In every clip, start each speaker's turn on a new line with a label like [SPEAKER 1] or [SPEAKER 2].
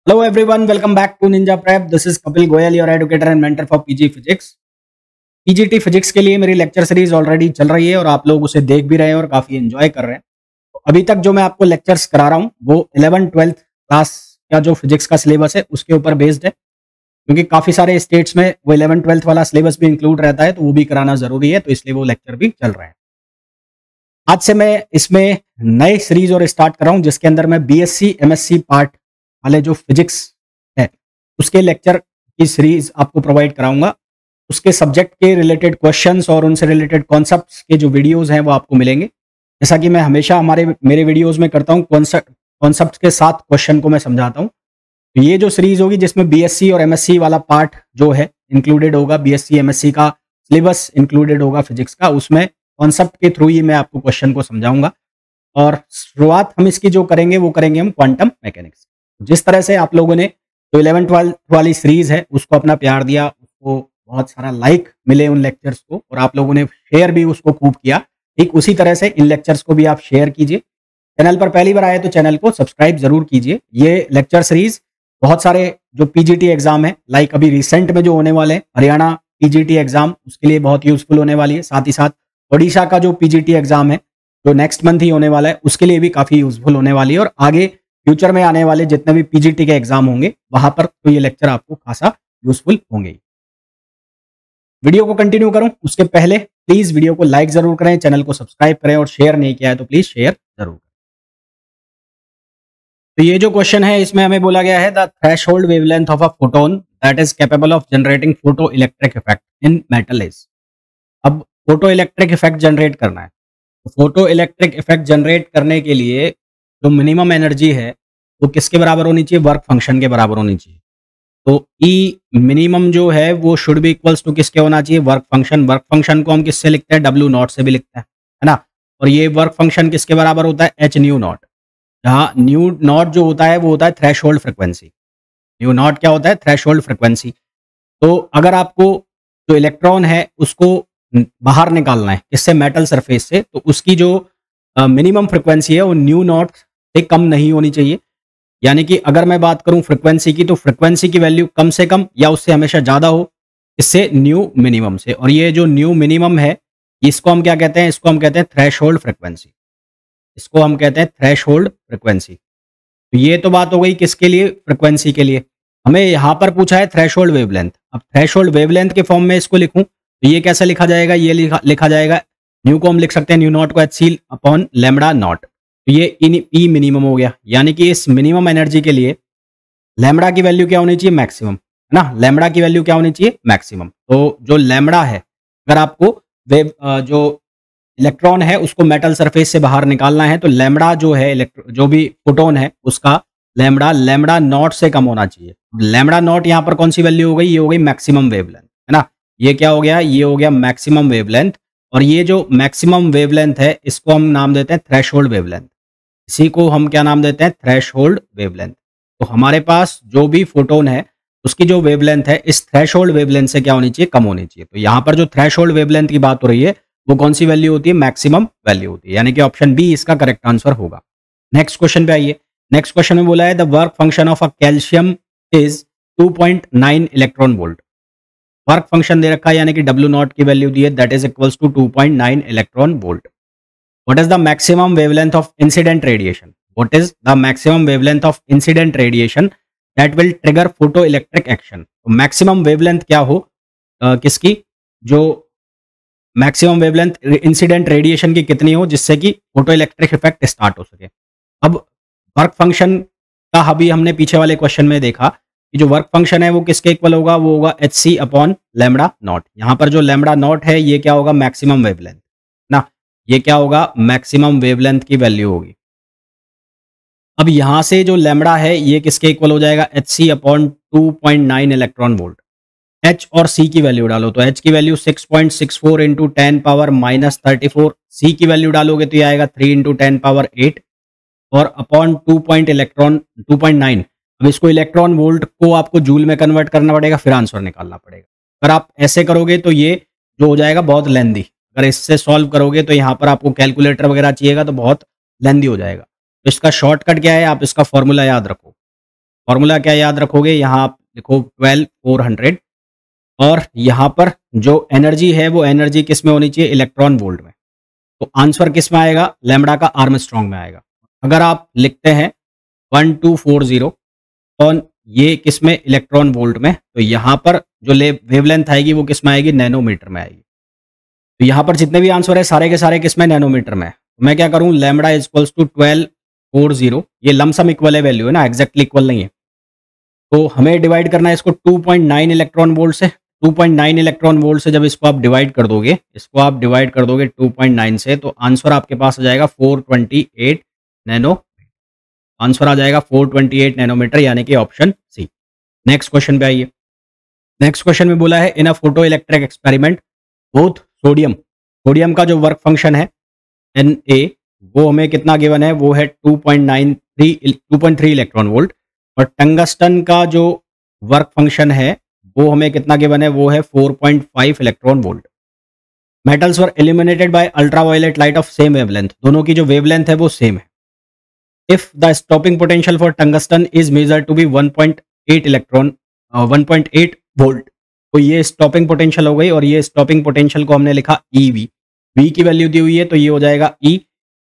[SPEAKER 1] Hello everyone, welcome back to Ninja Prep. This is Kapil Goyal, your educator and mentor for PG Physics. PGT physics के लिए मेरी lecture series already चल रही है और आप लोग उसे देख भी रहे हैं और काफी एंजॉय कर रहे हैं। तो अभी तक जो मैं आपको लेक्चर्स करा रहा हूँ वो 11th-12th क्लास का जो फिजिक्स का सिलेबस है उसके ऊपर बेस्ड है, क्योंकि काफी सारे स्टेट्स में वो 11th-12th वाला सिलेबस भी इंक्लूड रहता है, तो वो भी कराना जरूरी है, तो इसलिए वो लेक्चर भी चल रहे हैं। आज से मैं इसमें नई सीरीज और स्टार्ट कर रहा हूँ जिसके अंदर मैं BSc MSc पार्ट वाले जो फिजिक्स है उसके लेक्चर की सीरीज आपको प्रोवाइड कराऊंगा। उसके सब्जेक्ट के रिलेटेड क्वेश्चंस और उनसे रिलेटेड कॉन्सेप्ट्स के जो वीडियोस हैं वो आपको मिलेंगे। जैसा कि मैं हमेशा मेरे वीडियोस में करता हूँ, कॉन्सेप्ट के साथ क्वेश्चन को मैं समझाता हूँ। तो ये जो सीरीज होगी जिसमें BSc और MSc वाला पार्ट जो है इंक्लूडेड होगा, BSc MSc का सिलेबस इंक्लूडेड होगा फिजिक्स का, उसमें कॉन्सेप्ट के थ्रू ही मैं आपको क्वेश्चन को समझाऊंगा। और शुरुआत हम इसकी जो करेंगे वो करेंगे हम क्वांटम मैकेनिक्स। जिस तरह से आप लोगों ने जो 11th-12th वाली सीरीज है उसको अपना प्यार दिया, उसको बहुत सारा लाइक मिले उन लेक्चर्स को, और आप लोगों ने शेयर भी उसको खूब किया, ठीक उसी तरह से इन लेक्चर्स को भी आप शेयर कीजिए। चैनल पर पहली बार आए तो चैनल को सब्सक्राइब जरूर कीजिए। ये लेक्चर सीरीज बहुत सारे जो PGT एग्जाम है, लाइक अभी रिसेंट में जो होने वाले हैं हरियाणा PGT एग्जाम, उसके लिए बहुत यूजफुल होने वाली है। साथ ही साथ ओडिशा का जो PGT एग्जाम है जो नेक्स्ट मंथ ही होने वाला है उसके लिए भी काफी यूजफुल होने वाली है, और आगे फ्यूचर में आने वाले जितने भी PGT के एग्जाम होंगे वहां पर तो ये लेक्चर आपको खासा यूजफुल होंगे। वीडियो को कंटिन्यू करूं उसके पहले प्लीज वीडियो को लाइक जरूर करें, चैनल को सब्सक्राइब करें, और शेयर नहीं किया है तो प्लीज शेयर जरूर करें। तो ये जो क्वेश्चन है इसमें हमें बोला गया है the threshold wavelength of a photon that is capable of generating photo electric effect in metal is. अब फोटो इलेक्ट्रिक इफेक्ट जनरेट करना है, तो फोटो इलेक्ट्रिक इफेक्ट जनरेट करने के लिए जो मिनिमम एनर्जी है वो किसके बराबर होनी चाहिए? वर्क फंक्शन के बराबर होनी चाहिए। तो ई मिनिमम जो है वो शुड बी इक्वल्स टू किसके होना चाहिए? Work function. वर्क फंक्शन को हम किससे लिखते हैं? W0 से भी लिखते हैं, है ना। और ये वर्क फंक्शन किसके बराबर होता है? H न्यू नॉट, जहाँ न्यू नॉट जो होता है वो होता है थ्रेशोल्ड फ्रिक्वेंसी। न्यू नॉट क्या होता है? Threshold frequency. तो अगर आपको जो इलेक्ट्रॉन है उसको बाहर निकालना है किससे? मेटल सरफेस से, तो उसकी जो मिनिमम फ्रिक्वेंसी है वो न्यू नॉट से कम नहीं होनी चाहिए। यानी कि अगर मैं बात करूं फ्रिक्वेंसी की, तो फ्रिक्वेंसी की वैल्यू कम से कम या उससे हमेशा ज्यादा हो, इससे न्यू मिनिमम से। और ये जो न्यू मिनिमम है इसको हम क्या कहते हैं? इसको हम कहते हैं थ्रेशोल्ड फ्रिक्वेंसी। इसको हम कहते हैं थ्रेशोल्ड फ्रिक्वेंसी। तो ये तो बात हो गई किसके लिए? फ्रिक्वेंसी के लिए। हमें यहां पर पूछा है थ्रेशोल्ड वेवलेंथ। अब थ्रेशोल्ड वेवलेंथ के फॉर्म में इसको लिखूं तो ये कैसे लिखा जाएगा? ये लिखा जाएगा, न्यू को हम लिख सकते हैं न्यू नॉट को HC अपॉन लैम्बडा नॉट। तो ये ई मिनिमम हो गया, यानी कि इस मिनिमम एनर्जी के लिए लैम्बडा की वैल्यू क्या होनी चाहिए? मैक्सिमम, है ना। लैम्बडा की वैल्यू क्या होनी चाहिए? मैक्सिमम। तो जो लैम्बडा है, अगर आपको वेव जो इलेक्ट्रॉन है उसको मेटल सरफेस से बाहर निकालना है, तो लैम्बडा जो है जो भी फोटोन है उसका लैम्बडा नॉट से कम होना चाहिए। लैम्बडा नॉट यहाँ पर कौन सी वैल्यू हो गई? ये हो गई मैक्सिमम वेवलेंथ, है ना। ये क्या हो गया? ये हो गया मैक्सिमम वेवलेंथ। और ये जो मैक्सिमम वेवलेंथ है इसको हम नाम देते हैं थ्रेशोल्ड वेवलेंथ। इसी को हम क्या नाम देते हैं? Threshold wavelength. तो हमारे पास जो भी फोटोन है उसकी जो वेवलेंथ है इस थ्रेशोल्ड वेवलेंथ से क्या होनी चाहिए? कम होनी चाहिए। तो यहाँ पर जो थ्रेशोल्ड वेवलेंथ की बात हो रही है वो कौन सी वैल्यू होती है? मैक्सिमम वैल्यू होती है, यानी कि ऑप्शन बी इसका करेक्ट आंसर होगा। नेक्स्ट क्वेश्चन पे आइए। नेक्स्ट क्वेश्चन में बोला है the work function of a calcium is 2.9 electron volt. Work function दे रखा है, यानी कि W0 की वैल्यू दी है, that is equals to 2.9 electron volt. What is the maximum wavelength of incident radiation? What is the maximum wavelength of incident radiation that will trigger photoelectric action? तो maximum wavelength क्या हो किसकी? जो maximum wavelength incident radiation की कितनी हो जिससे कि photoelectric effect स्टार्ट हो सके। अब वर्क फंक्शन का अभी हमने पीछे वाले क्वेश्चन में देखा कि जो वर्क फंक्शन है वो किसके इक्वल होगा? वो होगा HC अपॉन लैम्बडा नॉट। यहाँ पर जो लैम्बडा नॉट है ये क्या होगा? मैक्सिमम वेवलेंथ ना। ये क्या होगा? मैक्सिमम वेवलेंथ की वैल्यू होगी। अब यहां से जो लैम्बडा है ये किसके इक्वल हो जाएगा? HC upon 2.9 electron volt. H और C की वैल्यू डालो, तो H की value 6.64 into 10 power minus 34, C की वैल्यू डालोगे तो ये आएगा 3 इंटू 10 पावर 8, और अपॉन 2.9। अब इसको इलेक्ट्रॉन वोल्ट को आपको जूल में कन्वर्ट करना पड़ेगा, फिर आंसर निकालना पड़ेगा। अगर आप ऐसे करोगे तो ये जो हो जाएगा बहुत लेंदी। अगर इससे सॉल्व करोगे तो यहाँ पर आपको कैलकुलेटर वगैरह चाहिएगा तो बहुत लेंदी हो जाएगा। तो इसका शॉर्टकट क्या है? आप इसका फॉर्मूला याद रखो, फॉर्मूला क्या याद रखोगे, यहाँ आप लिखो 12,400 और यहाँ पर जो एनर्जी है वो एनर्जी किस में होनी चाहिए, इलेक्ट्रॉन वोल्ट में। तो आंसर किस में आएगा, लैम्ब्डा का आर्मस्ट्रॉन्ग में आएगा। अगर आप लिखते हैं 1240 तो ये किस में, इलेक्ट्रॉन वोल्ट में, तो यहाँ पर जो वेवलेंथ आएगी वो किस में आएगी, नैनोमीटर में आएगी। तो यहाँ पर जितने भी आंसर है सारे के सारे किस में, नैनोमीटर में। तो मैं क्या करूँ, लैम्ब्डा इज इक्वल्स टू 1240, ये लमसम इक्वल है वैल्यू है ना, एग्जैक्टली इक्वल नहीं है। तो हमें डिवाइड करना है इसको 2.9 इलेक्ट्रॉन वोल्ट से। 2.9 इलेक्ट्रॉन वोल्ट से जब इसको आप डिवाइड कर दोगे, 2.9 से, तो आंसर आपके पास आ जाएगा 428 नैनो। आंसर आ जाएगा 428 नैनोमीटर, यानी कि ऑप्शन सी। नेक्स्ट क्वेश्चन पे आइए। नेक्स्ट क्वेश्चन में बोला है in a photoelectric experiment both sodium का जो वर्क फंक्शन है Na, वो हमें कितना गिवन है, वो है 2.3 इलेक्ट्रॉन वोल्ट। और टंगस्टन का जो वर्क फंक्शन है वो हमें कितना गिवन है, वो है 4.5 electron volt. Metals were illuminated by ultraviolet light of same wavelength, दोनों की जो वेवलेंथ है वो सेम है। If the stopping potential for tungsten is measured to be 1.8 volt, तो ये स्टॉपिंग पोटेंशियल हो गई। और ये स्टॉपिंग पोटेंशियल को हमने लिखा EV, V की वैल्यू दी हुई है तो ये हो जाएगा E,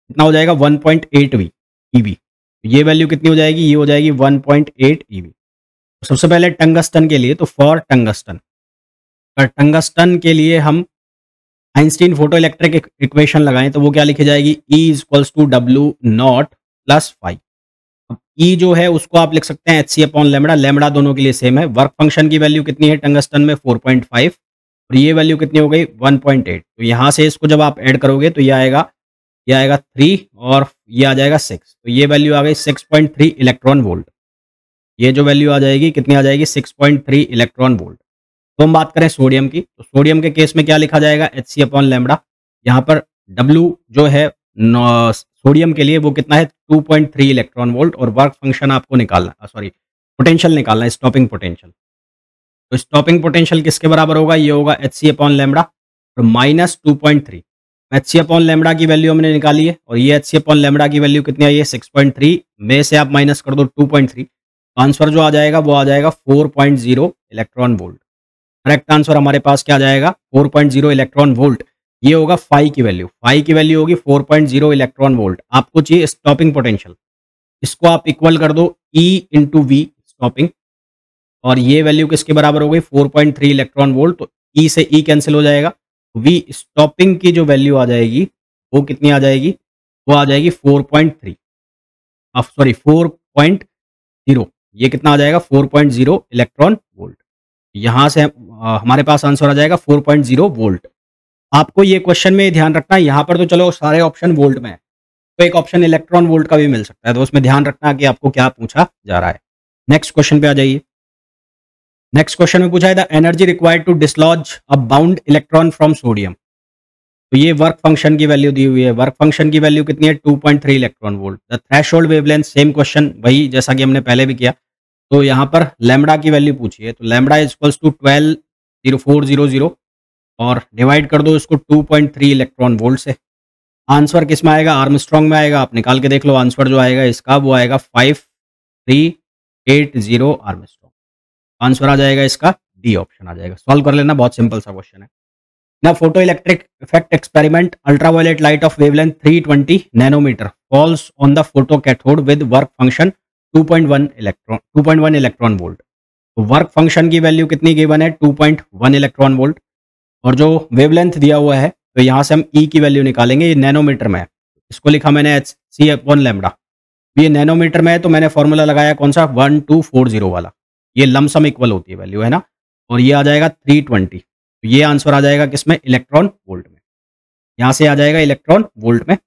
[SPEAKER 1] कितना हो जाएगा 1.8 V EV। ये वैल्यू कितनी हो जाएगी, ये हो जाएगी 1.8 EV। सबसे पहले टंगस्टन के लिए, तो फॉर टंगस्टन के लिए हम आइंस्टीन फोटो इलेक्ट्रिक इक्वेशन लगाएं तो वो क्या लिखी जाएगी, E is equals to W0 plus 5। अब E जो है उसको आप लिख सकते हैं HC अपॉन लैम्ब्डा, लैम्ब्डा दोनों के लिए सेम है। वर्क फंक्शन की वैल्यू कितनी है टंगस्टन में, 4.5, और ये वैल्यू कितनी हो गई 1.8। तो यहाँ से इसको जब आप ऐड करोगे तो ये आएगा 3 और ये आ जाएगा 6, तो ये वैल्यू आ गई 6.3 इलेक्ट्रॉन वोल्ट। ये जो वैल्यू आ जाएगी कितनी आ जाएगी, 6.3 इलेक्ट्रॉन वोल्ट। तो हम बात करें सोडियम की, तो सोडियम के केस में क्या लिखा जाएगा, HC अपॉन लैम्ब्डा। यहाँ पर W जो है सोडियम के लिए वो कितना है 2.3 इलेक्ट्रॉन वोल्ट, और वर्क फंक्शन आपको निकालना, सॉरी पोटेंशियल निकालना है, स्टॉपिंग पोटेंशियल। तो स्टॉपिंग पोटेंशियल किसके बराबर होगा, ये होगा HC अपॉन लैम्ब्डा और माइनस 2.3। HC अपॉन लैम्ब्डा की वैल्यू हमने निकाली है और ये HC अपॉन लैम्ब्डा की वैल्यू कितनी आई है 6.3, में से आप माइनस कर दो 2.3, आंसर जो आ जाएगा वो आ जाएगा 4.0 इलेक्ट्रॉन वोल्ट। करेक्ट आंसर हमारे पास क्या आ जाएगा, 4.0 इलेक्ट्रॉन वोल्ट। ये होगा फाई की वैल्यू, फाई की वैल्यू होगी 4.0 इलेक्ट्रॉन वोल्ट। आपको चाहिए स्टॉपिंग पोटेंशियल, इसको आप इक्वल कर दो E इंटू वी स्टॉपिंग, और ये वैल्यू किसके बराबर हो गई 4.3 इलेक्ट्रॉन वोल्ट। तो E से E कैंसिल हो जाएगा, V स्टॉपिंग की जो वैल्यू आ जाएगी वो कितनी आ जाएगी, वो आ जाएगी 4.3, सॉरी 4.0, ये कितना आ जाएगा 4.0 इलेक्ट्रॉन वोल्ट। यहाँ से हमारे पास आंसर आ जाएगा 4.0 वोल्ट। आपको ये क्वेश्चन में ध्यान रखना है, यहाँ पर तो चलो सारे ऑप्शन वोल्ट में है, तो एक ऑप्शन इलेक्ट्रॉन वोल्ट का भी मिल सकता है, तो उसमें ध्यान रखना कि आपको क्या पूछा जा रहा है। नेक्स्ट क्वेश्चन पे आ जाइए। नेक्स्ट क्वेश्चन में पूछा है the energy required to dislodge a bound electron from sodium. तो ये वर्क फंक्शन की वैल्यू दी हुई है, वर्क फंक्शन की वैल्यू कितनी है 2.3 electron volt. The threshold wavelength, same question वही जैसा कि हमने पहले भी किया। तो यहाँ पर लैम्ब्डा की वैल्यू पूछी है, तो लैम्ब्डा इज इक्वल्स टू 12,0400 और डिवाइड कर दो इसको 2.3 इलेक्ट्रॉन वोल्ट से। आंसर किस में आएगा, आर्मस्ट्रॉन्ग में आएगा। आप निकाल के देख लो, आंसर जो आएगा इसका वो आएगा 5380 आर्मस्ट्रॉन्ग। आंसर आ जाएगा इसका डी ऑप्शन आ जाएगा। सॉल्व कर लेना, बहुत सिंपल सा क्वेश्चन है ना। Photo electric effect experiment, ultraviolet light of wavelength 320 nanometer falls on the photo cathode with work function 2.1 electron volt. तो वर्क फंक्शन की वैल्यू कितनी गिवन है 2.1 इलेक्ट्रॉन वोल्ट, और जो वेवलेंथ दिया हुआ है तो यहाँ से हम E की वैल्यू निकालेंगे। ये नैनोमीटर में है, इसको लिखा मैंने HC अपॉन लैम्ब्डा। ये नैनोमीटर में है तो मैंने फॉर्मूला लगाया कौन सा 1240 वाला, ये लमसम इक्वल होती है वैल्यू है ना, और ये आ जाएगा 320। तो ये आंसर आ जाएगा किसमें, इलेक्ट्रॉन वोल्ट में। यहाँ से आ जाएगा इलेक्ट्रॉन वोल्ट में।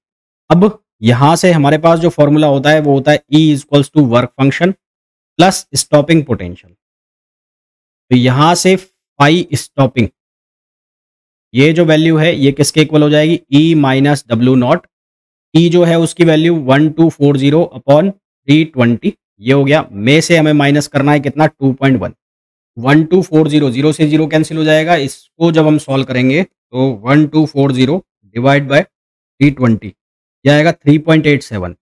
[SPEAKER 1] अब यहाँ से हमारे पास जो फॉर्मूला होता है वो होता है E equals to work function plus stopping potential. तो यहाँ से फाई स्टॉपिंग, ये जो वैल्यू है ये किसके इक्वल हो जाएगी, E माइनस W0। E जो है उसकी वैल्यू 1240 अपॉन 320, ये हो गया। में से हमें माइनस करना है कितना 2.1। 1240, 0 से 0 कैंसिल हो जाएगा। इसको जब हम सॉल्व करेंगे तो 1240 डिवाइड बाय 320, यह आएगा 3.87,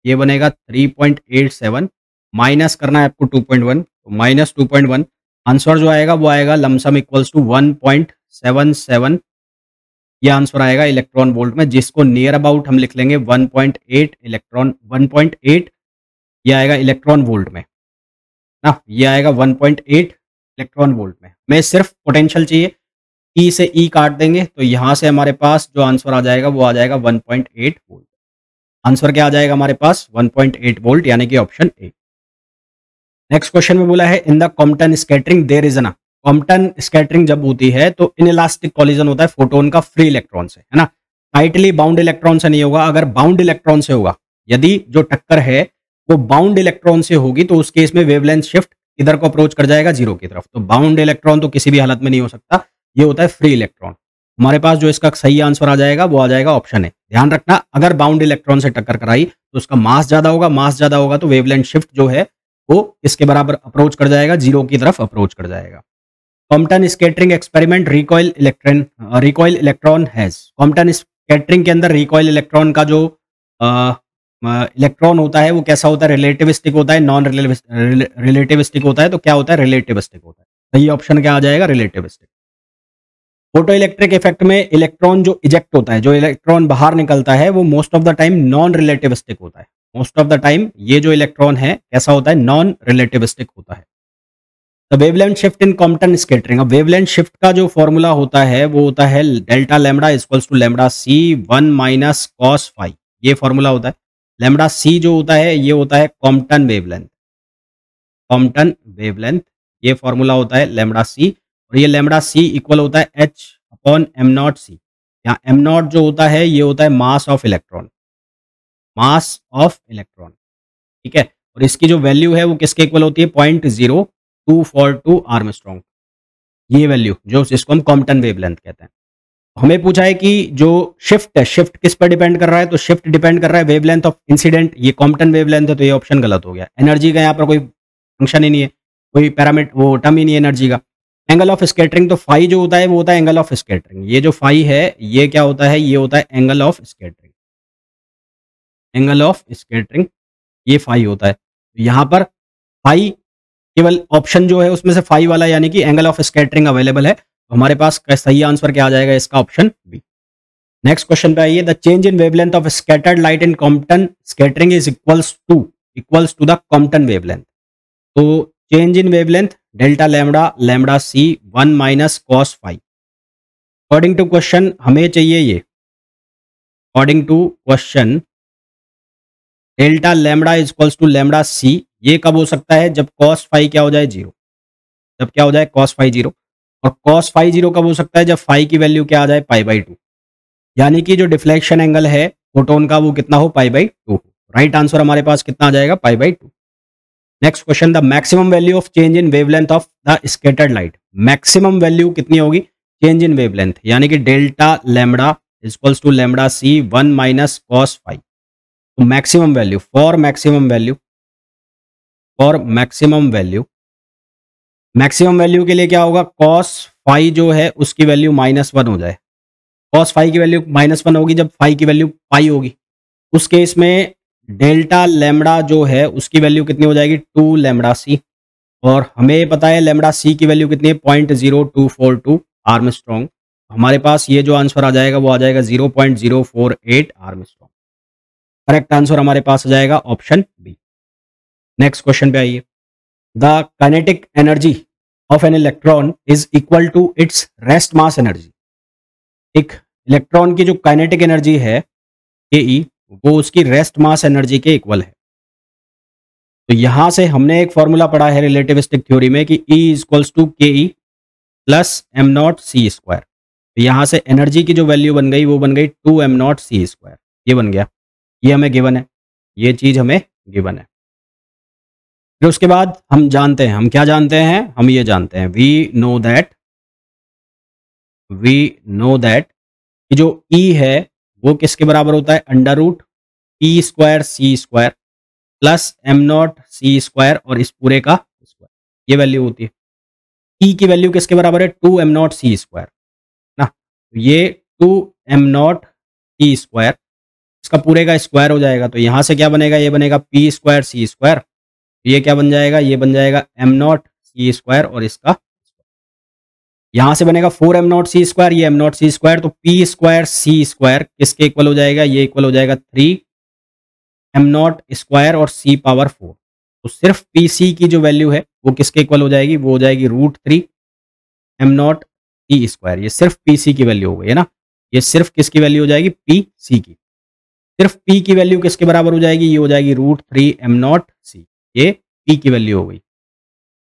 [SPEAKER 1] ये बनेगा 3.87 माइनस करना है आपको 2.1, तो माइनस 2.1 आंसर जो आएगा वो आएगा लमसम इक्वल्स टू 1.77, ये आंसर आएगा इलेक्ट्रॉन वोल्ट में, जिसको नियर अबाउट हम लिख लेंगे 1.8 इलेक्ट्रॉन 1.8, ये आएगा इलेक्ट्रॉन वोल्ट में ना, ये आएगा 1.8 इलेक्ट्रॉन वोल्ट में। हमें सिर्फ पोटेंशियल चाहिए, ई से ई काट देंगे तो यहाँ से हमारे पास जो आंसर आ जाएगा वो आ जाएगा 1.8 वोल्ट। आंसर क्या आ जाएगा हमारे पास 1.8 वोल्ट, यानी कि ऑप्शन ए। नेक्स्ट क्वेश्चन में बोला है in the Compton scattering there is ना, कॉम्पटन स्कैटरिंग जब होती है तो इनइलास्टिक कॉलिजन होता है फोटोन का फ्री इलेक्ट्रॉन से, है ना, टाइटली बाउंड इलेक्ट्रॉन से नहीं होगा। अगर बाउंड इलेक्ट्रॉन से होगा, यदि जो टक्कर है वो बाउंड इलेक्ट्रॉन से होगी तो उस केस में वेवलेंथ शिफ्ट इधर को अप्रोच कर जाएगा जीरो की तरफ। तो बाउंड इलेक्ट्रॉन तो किसी भी हालत में नहीं हो सकता, ये होता है फ्री इलेक्ट्रॉन। हमारे पास जो इसका सही आंसर आ जाएगा वो आ जाएगा ऑप्शन है। ध्यान रखना, अगर बाउंड इलेक्ट्रॉन से टक्कर कराई तो उसका मास ज्यादा होगा, मास ज्यादा होगा तो वेवलेंथ शिफ्ट जो है वो इसके बराबर अप्रोच कर जाएगा, जीरो की तरफ अप्रोच कर जाएगा। Compton scattering experiment recoil electron has, Compton scattering के अंदर रिकॉइल इलेक्ट्रॉन का जो इलेक्ट्रॉन होता है वो कैसा होता है, रिलेटिविस्टिक होता है, नॉन रिलेटिविस्टिक होता है। तो क्या होता है, रिलेटिविस्टिक होता है। सही ऑप्शन क्या आ जाएगा, रिलेटिविस्टिक। फोटो इलेक्ट्रिक इफेक्ट में इलेक्ट्रॉन जो इजेक्ट होता है, जो इलेक्ट्रॉन बाहर निकलता है वो most of the time non relativistic होता है। मोस्ट ऑफ द टाइम ये जो इलेक्ट्रॉन है कैसा होता है, नॉन रिलेटिविस्टिक होता है। The wavelength shift in Compton scattering, अब वेवलेंथ शिफ्ट का जो फॉर्मूला होता है वो होता है delta lambda equals to lambda c 1 minus cos phi, ये फॉर्मूला होता है। लैम्बडा सी जो होता है ये होता है कॉम्पटन वेवलेंथ, कॉम्पटन वेवलेंथ ये फॉर्मूला होता है लैम्बडा सी, और ये लैम्बडा सी इक्वल होता है एच अपॉन एम नॉट सी। यहाँ एम नॉट जो होता है ये होता है mass of electron, mass of electron, ठीक है। और इसकी जो वैल्यू है वो किसके इक्वल होती है, 0.0242 आर्मस्ट्रॉन्ग, ये वैल्यू जो जिसको हम कॉम्पटन वेवलेंथ कहते हैं। हमें पूछा है कि जो शिफ्ट है, शिफ्ट किस पर डिपेंड कर रहा है, तो शिफ्ट डिपेंड कर रहा है वेवलेंथ ऑफ इंसिडेंट, ये कॉम्पटन वेवलेंथ है तो ये ऑप्शन गलत हो गया। एनर्जी का यहाँ पर कोई फंक्शन ही नहीं है, कोई पैरामीटर वो टर्म ही नहीं है एनर्जी का। एंगल ऑफ स्कैटरिंग, तो फाई जो होता है वो होता है एंगल ऑफ स्कैटरिंग, ये जो फाई है ये क्या होता है, ये होता है angle of scattering, angle of scattering ये फाई होता है। यहाँ पर फाई केवल ऑप्शन जो है उसमें से फाई वाला यानी कि एंगल ऑफ स्कैटरिंग अवेलेबल है, तो हमारे पास सही आंसर क्या आ जाएगा इसका, ऑप्शन बी। नेक्स्ट क्वेश्चन पे आइए, the change in wavelength of scattered light in Compton scattering is equals to the Compton wavelength. तो change in wavelength delta lambda lambda c 1 minus cos phi. According to question हमें चाहिए ये, according to question delta lambda equals to lambda c, ये कब हो सकता है, जब कॉस फाई क्या हो जाए जीरो, जब क्या हो जाए कॉस फाई जीरो। और कॉस फाई जीरो कब हो सकता है, जब फाई की वैल्यू क्या आ जाए पाई बाई 2, यानी कि जो डिफ्लेक्शन एंगल है फोटोन का वो कितना हो, पाई बाई 2। राइट आंसर हमारे पास कितना आ जाएगा, pi by 2। Next question, the maximum value of change in wavelength of the scattered light, maximum value कितनी होगी चेंज इन वेवलेंथ, यानी कि delta lambda equals to lambda c 1 minus cos phi. तो maximum value for maximum value, for maximum value, maximum value के लिए क्या होगा, cos phi जो है उसकी वैल्यू -1 हो जाए। कॉस फाई की वैल्यू -1 होगी जब फाई की वैल्यू पाई होगी, उस केस में डेल्टा लैम्बडा जो है उसकी वैल्यू कितनी हो जाएगी, 2 लैम्बडा सी। और हमें पता है लैम्बडा सी की वैल्यू कितनी है, 0.0242 आर्मस्ट्रॉन्ग। हमारे पास ये जो आंसर आ जाएगा वो आ जाएगा 0.048 आर्मस्ट्रॉन्ग। करेक्ट आंसर हमारे पास आ जाएगा ऑप्शन बी। नेक्स्ट क्वेश्चन पे आइए, the kinetic energy of an electron is equal to its rest mass energy. एक इलेक्ट्रॉन की जो काइनेटिक एनर्जी है के वो उसकी रेस्ट मास एनर्जी के इक्वल है। तो यहां से हमने एक फॉर्मूला पढ़ा है रिलेटिविस्टिक थ्योरी में कि E equals to k e plus m naught c square. तो यहां से एनर्जी की जो वैल्यू बन गई वो बन गई 2 एम नॉट सी स्क्वायर, ये बन गया, ये हमें गिवन है, ये चीज हमें गिवन है। फिर उसके बाद हम जानते हैं, हम क्या जानते हैं, हम ये जानते हैं वी नो दैट कि जो E है वो किसके बराबर होता है, under root p square c square plus m naught c square और इस पूरे का स्क्वायर, ये वैल्यू होती है। E की वैल्यू किसके बराबर है, 2 एम नॉट सी स्क्वायर ना, तो ये 2 एम नॉट सी स्क्वायर इसका पूरे का स्क्वायर हो जाएगा। तो यहां से क्या बनेगा, ये बनेगा पी स्क्वायर सी स्क्वायर ये क्या बन जाएगा, ये बन जाएगा एम नॉट सी स्क्वायर और इसका यहां से बनेगा 4 एम नॉट सी स्क्वायर, ये एम नॉट सी स्क्वायर, तो पी स्क्वायर सी स्क्वायर किसके इक्वल हो जाएगा, ये इक्वल हो जाएगा 3 एम नॉट स्क्वायर और सी पावर 4। तो सिर्फ पी सी की जो वैल्यू है वो किसके इक्वल हो जाएगी, वो हो जाएगी √3 एम नॉट सी स्क्वायर। ये सिर्फ पी सी की वैल्यू हो गई है ना, ये सिर्फ किसकी वैल्यू हो जाएगी, पी सी की। सिर्फ पी की वैल्यू किसके बराबर हो जाएगी, ये हो जाएगी √3 एम नॉट सी। ये पी की वैल्यू हो गई,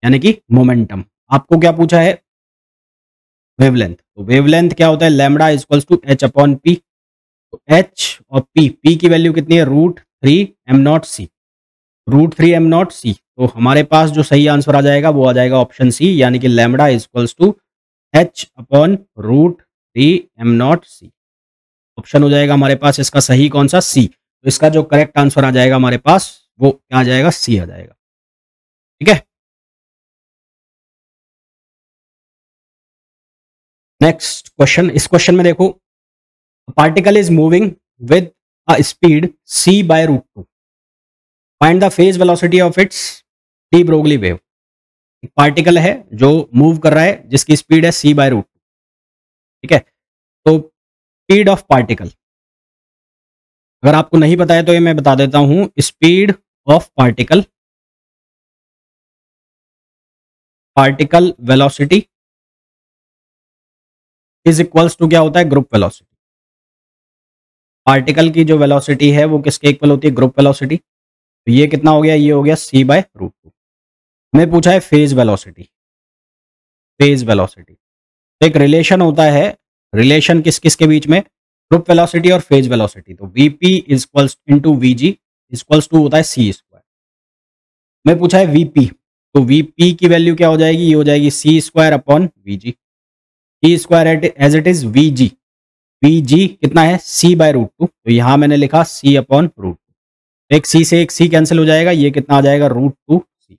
[SPEAKER 1] यानी कि मोमेंटम। आपको क्या पूछा है, वेवलेंथ। तो वेवलेंथ क्या होता है, lambda equals to h upon p. तो एच और पी की वैल्यू कितनी है, √3 m naught c, √3 m naught c. तो हमारे पास जो सही आंसर आ जाएगा वो आ जाएगा ऑप्शन सी, यानी कि lambda equals to h upon √3 m naught c. Option हो जाएगा हमारे पास इसका सही कौन सा, सी। तो इसका जो करेक्ट आंसर आ जाएगा हमारे पास वो क्या आ जाएगा, सी आ जाएगा। ठीक है, नेक्स्ट क्वेश्चन। इस क्वेश्चन में देखो, particle is moving with a speed c by √2, find the phase velocity of its de Broglie wave. एक पार्टिकल है जो मूव कर रहा है जिसकी स्पीड है c बाय √2। ठीक है, तो स्पीड ऑफ पार्टिकल अगर आपको नहीं पता है तो ये मैं बता देता हूं। Speed of particle, particle velocity is equals to क्या होता है, ग्रुप वेलोसिटी। पार्टिकल की जो वेलोसिटी है वो किसके इक्वल होती है, ग्रुप वेलोसिटी। तो ये कितना हो गया, ये हो गया c बाय √2। हमें पूछा है फेज वेलोसिटी। फेज वेलोसिटी तो एक रिलेशन होता है, रिलेशन किस किस के बीच में, ग्रुप वेलोसिटी और फेज वेलोसिटी। तो vp equals into vg equals to होता है c स्क्वायर। मैं पूछा है vp, तो vp की वैल्यू क्या हो जाएगी, ये हो जाएगी c square upon vg। c square as it is vg, vg कितना है c बाय √2। तो यहां मैंने लिखा c अपॉन √2। एक c से एक c कैंसिल हो जाएगा, ये कितना आ जाएगा, √2c।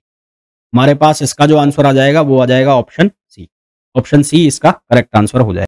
[SPEAKER 1] हमारे पास इसका जो आंसर आ जाएगा वो आ जाएगा ऑप्शन सी। ऑप्शन सी इसका करेक्ट आंसर हो जाएगा।